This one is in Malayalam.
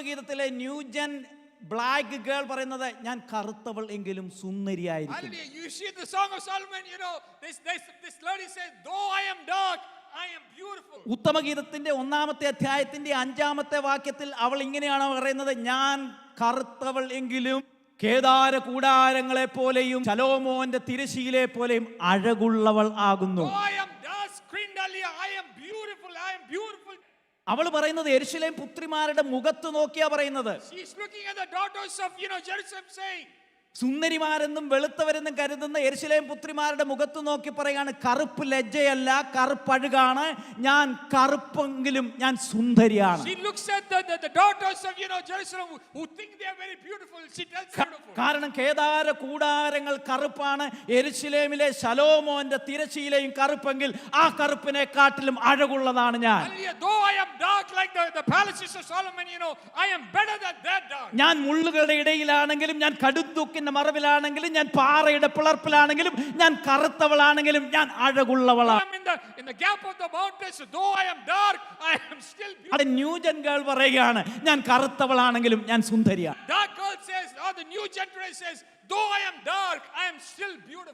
ഉത്തമഗീതത്തിലെ ന്യൂജൻ ബ്ലാക്ക് ഗേൾ പറയുന്നത് ഞാൻ കറുത്തവൾ എങ്കിലും സുന്ദരിയായിരിക്കും. Hallelujah. You see the Song of Solomon, this lady says, though I am dark, I am beautiful. ഉത്തമഗീതത്തിന്റെ 1-ാമത്തെ അധ്യായത്തിന്റെ 5-ാമത്തെ വാക്യത്തിൽ അവൾ ഇങ്ങനെയാണ് പറയുന്നത്, ഞാൻ കറുത്തവൾ എങ്കിലും കേദാര കൂടാരങ്ങളെ പോലെയും ശലോമോന്റെ തിരശീലെ പോലെയും അഴകുള്ളവൾ ആകുന്നു. Though I am dark skinned, I am beautiful. I am beautiful. അവൾ പറയുന്നത് യെരുശലേം പുത്രിമാരുടെ മുഖത്ത് നോക്കിയാ പറയുന്നത്. She is looking at the daughters of Jerusalem saying, സുന്ദരിമാരെന്നും വെളുത്തവരെന്നും കരുതുന്ന യെരുശലേം പുത്രിമാരുടെ മുഖത്ത് നോക്കി പറയാണ്, കറുപ്പ് ലജ്ജയല്ല, കറുപ്പഴുകാണ്, ഞാൻ കറുപ്പെങ്കിലും ഞാൻ സുന്ദരിയാണ്. She looks at the daughters of Jerusalem who think they are very beautiful. She tells beautiful. കാരണം കേദാര കൂടാരങ്ങൾ കറുപ്പാണ്, യെരുശലേമിലെ ശലോമോന്റെ തിരശീലയും കറുപ്പെങ്കിൽ ആ കറുപ്പിനെ കാട്ടിലും അഴകുള്ളതാണ് ഞാൻ. Though I am dark like the palaces of Solomon, I am better than that dark. ഞാൻ മുള്ളുകളുടെ ഇടയിലാണെങ്കിലും, ഞാൻ കടുന്തൂക്കിന്റെ മറവിലാണെങ്കിലും, ഞാൻ പാറയുടെ പിളർപ്പിലാണെങ്കിലും, ഞാൻ കറുത്തവളാണെങ്കിലും ഞാൻ അഴകുള്ളവളാണ്. In the gap of the mountains, though I am dark, I am still beautiful. അത് ന്യൂജൻ ഗേൾ പറയുകയാണ്, ഞാൻ കറുത്തവളാണെങ്കിലും ഞാൻ സുന്ദരിയാണ്. Dark girl says, or the new generation says, though I am dark, I am still beautiful.